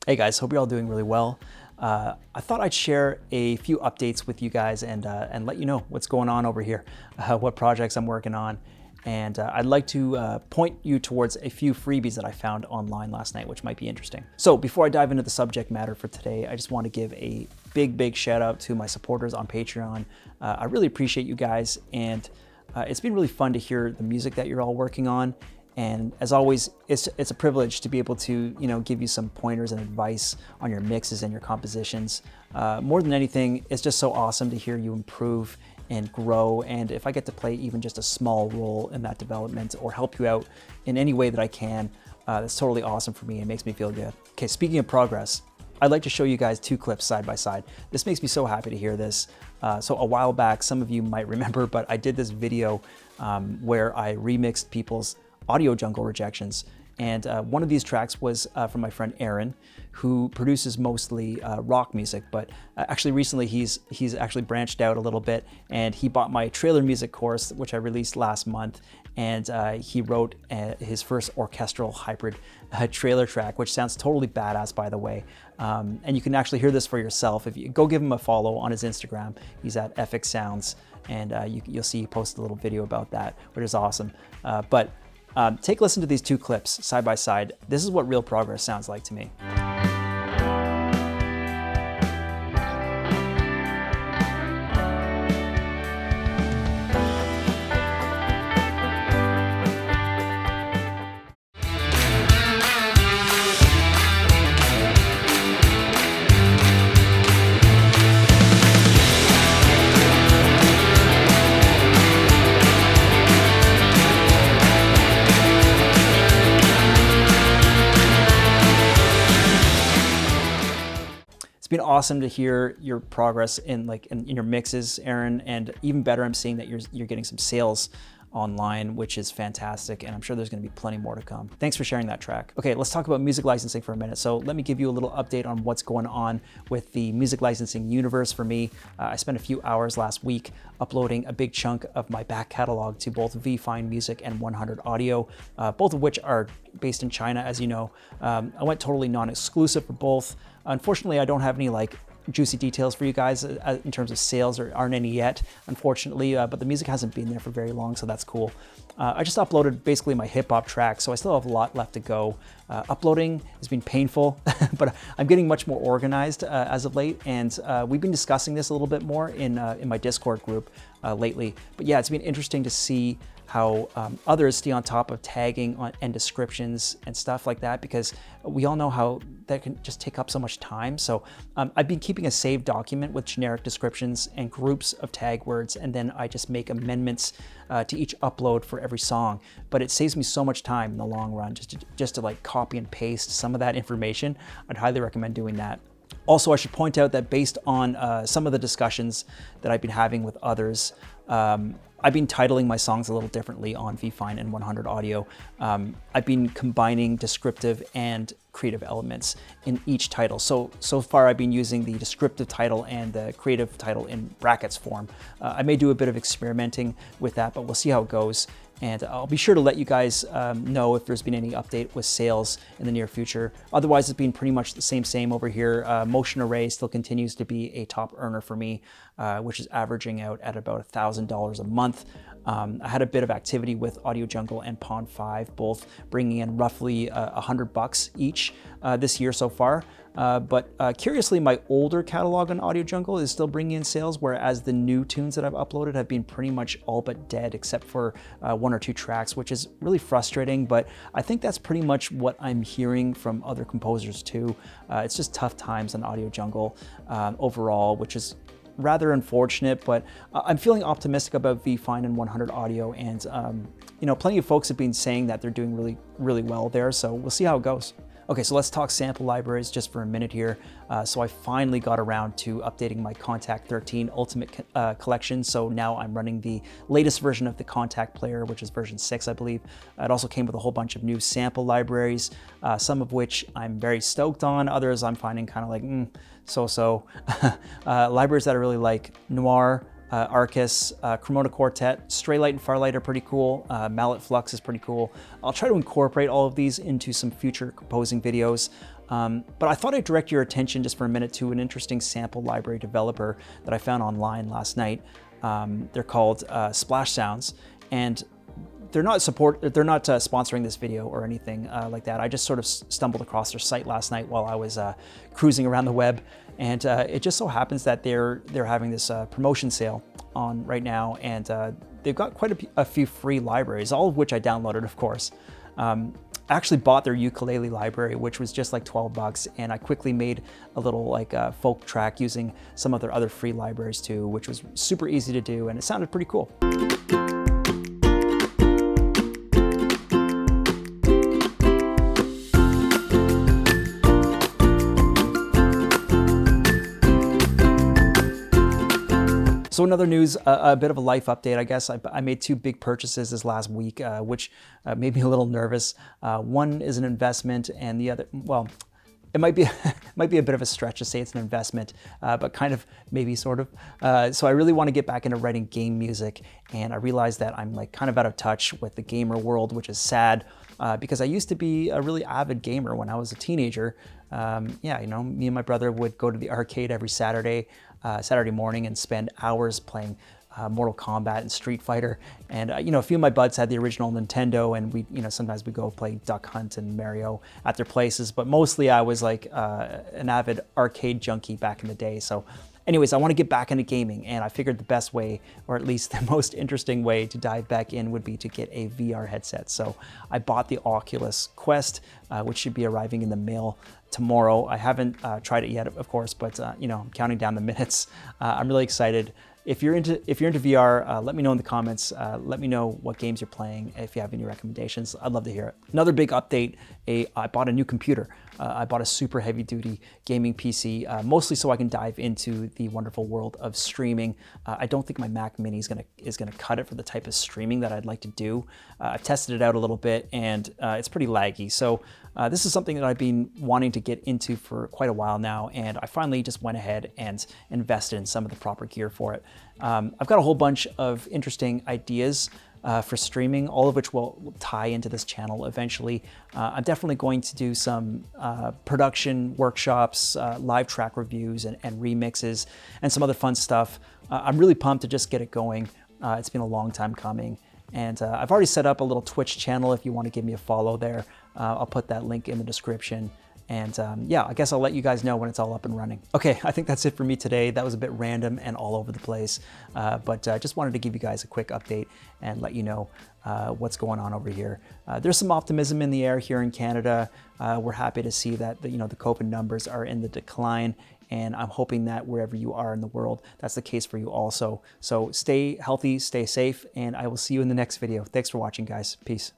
Hey guys, hope you're all doing really well. I thought I'd share a few updates with you guys and let you know what's going on over here, what projects I'm working on. And I'd like to point you towards a few freebies that I found online last night, which might be interesting. So before I dive into the subject matter for today, I just want to give a big shout out to my supporters on Patreon. I really appreciate you guys, and it's been really fun to hear the music that you're all working on. And as always, it's a privilege to be able to, give you some pointers and advice on your mixes and your compositions. More than anything, it's just so awesome to hear you improve and grow. And if I get to play even just a small role in that development or help you out in any way that I can, that's totally awesome for me and makes me feel good. Okay, speaking of progress, I'd like to show you guys two clips side by side. This makes me so happy to hear this. So a while back, some of you might remember, but I did this video where I remixed people's audio jungle rejections. And one of these tracks was from my friend Aaron, who produces mostly rock music, but actually recently he's actually branched out a little bit, and he bought my trailer music course, which I released last month, and he wrote his first orchestral hybrid trailer track, which sounds totally badass, by the way. And you can actually hear this for yourself. If you go give him a follow on his Instagram, he's at FX Sounds, and you'll see he posted a little video about that, which is awesome. Take a listen to these two clips side by side. This is what real progress sounds like to me. It's been awesome to hear your progress in your mixes, Aaron, and even better, I'm seeing that you're getting some sales online, which is fantastic, and I'm sure there's going to be plenty more to come. Thanks for sharing that track. Okay, let's talk about music licensing for a minute. So let me give you a little update on what's going on with the music licensing universe for me. I spent a few hours last week uploading a big chunk of my back catalog to both VFine Music and 100 Audio, both of which are based in China, as you know. I went totally non-exclusive for both. Unfortunately, I don't have any juicy details for you guys in terms of sales, or aren't any yet, unfortunately, but the music hasn't been there for very long, so that's cool. I just uploaded basically my hip hop track, so I still have a lot left to go. Uploading has been painful, but I'm getting much more organized as of late, and we've been discussing this a little bit more in my Discord group lately. But yeah, it's been interesting to see how others stay on top of tagging and descriptions and stuff like that, because we all know how that can just take up so much time. So I've been keeping a saved document with generic descriptions and groups of tag words, and then I just make amendments to each upload for every song. But it saves me so much time in the long run just to copy and paste some of that information. I'd highly recommend doing that. Also, I should point out that based on some of the discussions that I've been having with others, I've been titling my songs a little differently on VFine and 100 Audio. I've been combining descriptive and creative elements in each title. So far I've been using the descriptive title and the creative title in brackets form. I may do a bit of experimenting with that, but we'll see how it goes. And I'll be sure to let you guys know if there's been any update with sales in the near future. Otherwise, it's been pretty much the same over here. Motion Array still continues to be a top earner for me, which is averaging out at about $1,000 a month. I had a bit of activity with Audio Jungle and Pond 5, both bringing in roughly $100 each this year so far. But curiously, my older catalog on Audio Jungle is still bringing in sales, whereas the new tunes that I've uploaded have been pretty much all but dead, except for one or two tracks, which is really frustrating. But I think that's pretty much what I'm hearing from other composers too. It's just tough times on Audio Jungle overall, which is rather unfortunate, but I'm feeling optimistic about VFine and 100 Audio, and plenty of folks have been saying that they're doing really well there, so we'll see how it goes. Okay, so let's talk sample libraries just for a minute here. So I finally got around to updating my Kontakt 13 Ultimate collection. So now I'm running the latest version of the Kontakt player, which is version 6, I believe. It also came with a whole bunch of new sample libraries, some of which I'm very stoked on. Others I'm finding kind of so-so. Libraries that I really like: Noir, Arcus, Cremona Quartet, Straylight and Farlight are pretty cool. Mallet Flux is pretty cool. I'll try to incorporate all of these into some future composing videos. But I thought I'd direct your attention just for a minute to an interesting sample library developer that I found online last night. They're called Splash Sounds, and they're not sponsoring this video or anything like that. I just sort of stumbled across their site last night while I was cruising around the web, and it just so happens that they're having this promotion sale on right now, and they've got quite a few free libraries, all of which I downloaded, of course. I actually bought their ukulele library, which was just like 12 bucks, and I quickly made a little like folk track using some of their other free libraries too, which was super easy to do, and it sounded pretty cool. So in other news, a bit of a life update, I guess. I made 2 big purchases this last week, which made me a little nervous. One is an investment, and the other, well, it might be a bit of a stretch to say it's an investment, but kind of, maybe sort of. So I really want to get back into writing game music, and I realized that I'm like kind of out of touch with the gamer world, which is sad, because I used to be a really avid gamer when I was a teenager. Yeah, you know, me and my brother would go to the arcade every Saturday morning and spend hours playing Mortal Kombat and Street Fighter. And you know, a few of my buds had the original Nintendo, and we, you know, sometimes we go play Duck Hunt and Mario at their places. But mostly I was like an avid arcade junkie back in the day. So anyways, I want to get back into gaming, and I figured the best way, or at least the most interesting way to dive back in would be to get a VR headset. So I bought the Oculus Quest, which should be arriving in the mail tomorrow. I haven't tried it yet, of course, but you know, I'm counting down the minutes. I'm really excited. If you're into VR, let me know in the comments. Let me know what games you're playing. If you have any recommendations, I'd love to hear it. Another big update, I bought a new computer. I bought a super heavy duty gaming PC, mostly so I can dive into the wonderful world of streaming. I don't think my Mac Mini is gonna cut it for the type of streaming that I'd like to do. I've tested it out a little bit, and it's pretty laggy. So this is something that I've been wanting to get into for quite a while now, and I finally just went ahead and invested in some of the proper gear for it. I've got a whole bunch of interesting ideas for streaming, all of which will tie into this channel eventually. I'm definitely going to do some production workshops, live track reviews, and remixes, and some other fun stuff. I'm really pumped to just get it going. It's been a long time coming. And I've already set up a little Twitch channel if you want to give me a follow there. I'll put that link in the description. And yeah, I guess I'll let you guys know when it's all up and running. Okay, I think that's it for me today. That was a bit random and all over the place, but just wanted to give you guys a quick update and let you know what's going on over here. There's some optimism in the air here in Canada. We're happy to see that the COVID numbers are in the decline, and I'm hoping that wherever you are in the world, that's the case for you also. So stay healthy, stay safe, and I will see you in the next video. Thanks for watching, guys. Peace.